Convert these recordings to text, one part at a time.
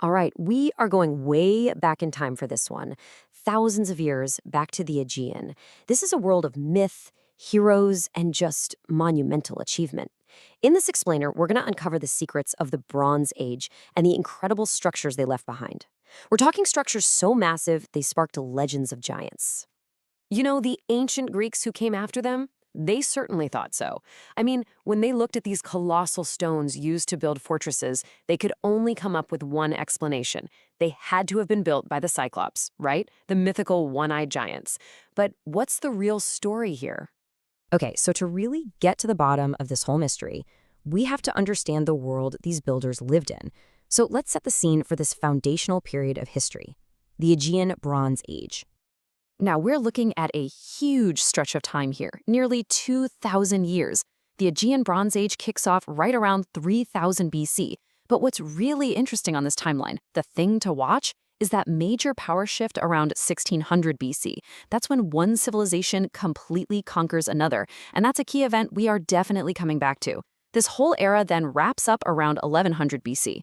All right, we are going way back in time for this one. Thousands of years back to the Aegean. This is a world of myth, heroes, and just monumental achievement. In this explainer, we're going to uncover the secrets of the Bronze Age and the incredible structures they left behind. We're talking structures so massive they sparked legends of giants. You know, the ancient Greeks who came after them? They certainly thought so. I mean, when they looked at these colossal stones used to build fortresses, they could only come up with one explanation. They had to have been built by the Cyclops, right? The mythical one-eyed giants. But what's the real story here? Okay, so to really get to the bottom of this whole mystery, we have to understand the world these builders lived in. So let's set the scene for this foundational period of history, the Aegean Bronze Age. Now, we're looking at a huge stretch of time here, nearly 2,000 years. The Aegean Bronze Age kicks off right around 3000 BC. But what's really interesting on this timeline, the thing to watch, is that major power shift around 1600 BC. That's when one civilization completely conquers another, and that's a key event we are definitely coming back to. This whole era then wraps up around 1100 BC.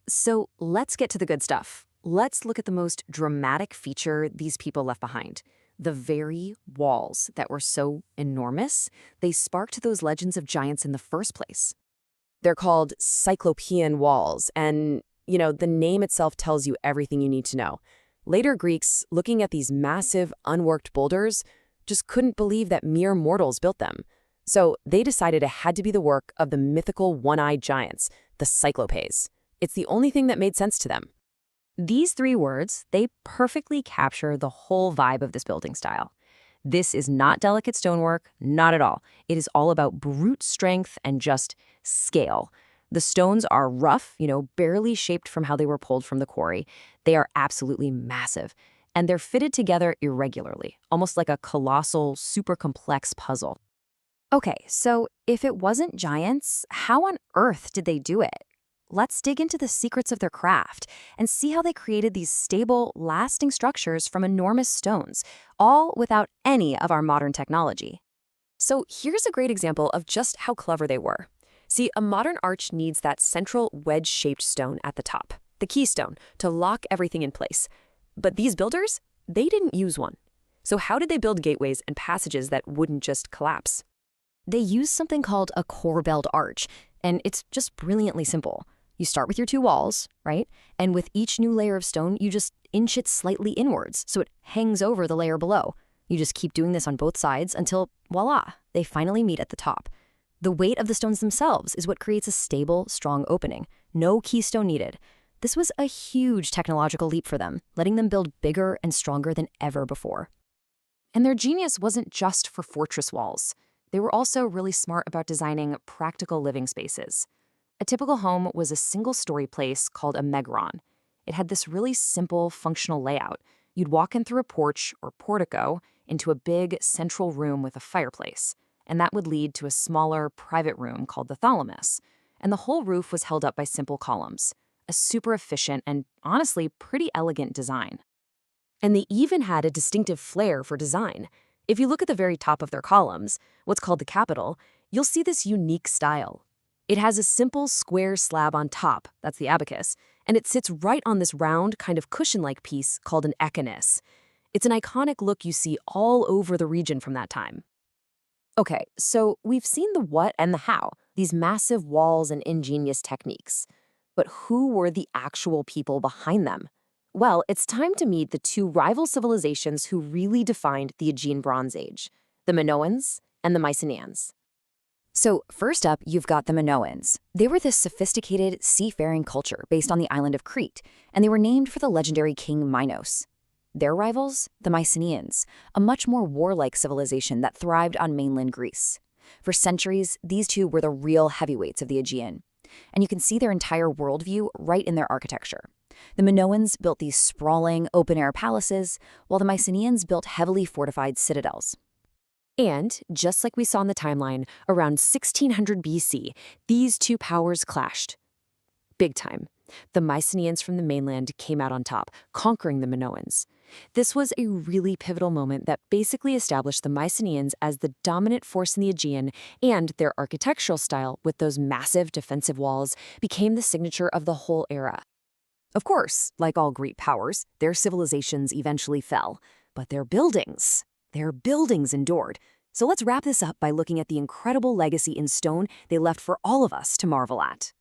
So let's get to the good stuff. Let's look at the most dramatic feature these people left behind. The very walls that were so enormous, they sparked those legends of giants in the first place. They're called Cyclopean walls, and, the name itself tells you everything you need to know. Later Greeks, looking at these massive, unworked boulders, just couldn't believe that mere mortals built them. So they decided it had to be the work of the mythical one-eyed giants, the Cyclopes. It's the only thing that made sense to them. These three words, they perfectly capture the whole vibe of this building style. This is not delicate stonework, not at all. It is all about brute strength and just scale. The stones are rough, barely shaped from how they were pulled from the quarry. They are absolutely massive, and they're fitted together irregularly, almost like a colossal, super complex puzzle. Okay, so if it wasn't giants, how on earth did they do it? Let's dig into the secrets of their craft and see how they created these stable, lasting structures from enormous stones, all without any of our modern technology. So here's a great example of just how clever they were. See, a modern arch needs that central wedge-shaped stone at the top, the keystone, to lock everything in place. But these builders, they didn't use one. So how did they build gateways and passages that wouldn't just collapse? They used something called a core-belled arch, and it's just brilliantly simple. You start with your two walls, right? And with each new layer of stone, you just inch it slightly inwards so it hangs over the layer below. You just keep doing this on both sides until, voila, they finally meet at the top. The weight of the stones themselves is what creates a stable, strong opening. No keystone needed. This was a huge technological leap for them, letting them build bigger and stronger than ever before. And their genius wasn't just for fortress walls. They were also really smart about designing practical living spaces. A typical home was a single-story place called a megron. It had this really simple, functional layout. You'd walk in through a porch or portico into a big central room with a fireplace, and that would lead to a smaller, private room called the thalamus. And the whole roof was held up by simple columns, a super efficient and, honestly, pretty elegant design. And they even had a distinctive flair for design. If you look at the very top of their columns, what's called the capital, you'll see this unique style. It has a simple square slab on top, that's the abacus, and it sits right on this round, kind of cushion-like piece called an echinus. It's an iconic look you see all over the region from that time. Okay, so we've seen the what and the how, these massive walls and ingenious techniques. But who were the actual people behind them? Well, it's time to meet the two rival civilizations who really defined the Aegean Bronze Age, the Minoans and the Mycenaeans. So first up, you've got the Minoans. They were this sophisticated, seafaring culture based on the island of Crete, and they were named for the legendary king Minos. Their rivals, the Mycenaeans, a much more warlike civilization that thrived on mainland Greece. For centuries, these two were the real heavyweights of the Aegean, and you can see their entire worldview right in their architecture. The Minoans built these sprawling, open-air palaces, while the Mycenaeans built heavily fortified citadels. And, just like we saw in the timeline, around 1600 BC, these two powers clashed. Big time. The Mycenaeans from the mainland came out on top, conquering the Minoans. This was a really pivotal moment that basically established the Mycenaeans as the dominant force in the Aegean, and their architectural style, with those massive defensive walls, became the signature of the whole era. Of course, like all great powers, their civilizations eventually fell, but their buildings endured. So let's wrap this up by looking at the incredible legacy in stone they left for all of us to marvel at.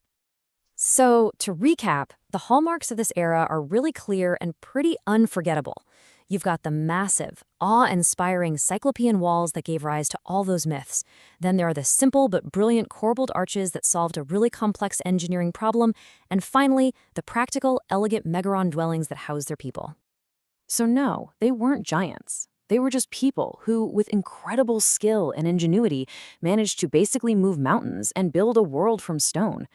So, to recap, the hallmarks of this era are really clear and pretty unforgettable. You've got the massive, awe-inspiring cyclopean walls that gave rise to all those myths. Then there are the simple but brilliant corbelled arches that solved a really complex engineering problem. And finally, the practical, elegant megaron dwellings that house their people. So no, they weren't giants. They were just people who, with incredible skill and ingenuity, managed to basically move mountains and build a world from stone.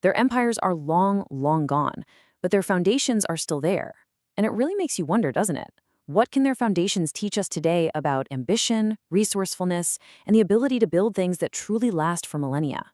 Their empires are long, long gone, but their foundations are still there. And it really makes you wonder, doesn't it? What can their foundations teach us today about ambition, resourcefulness, and the ability to build things that truly last for millennia?